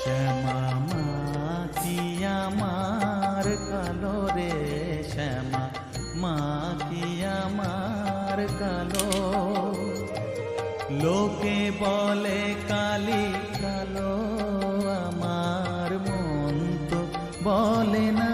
শ্যামা মা কি আমার কালো রে, শ্যামা মা কি আমার কালো। লোকে বলে কালি কালো, আমার মন তো বলে না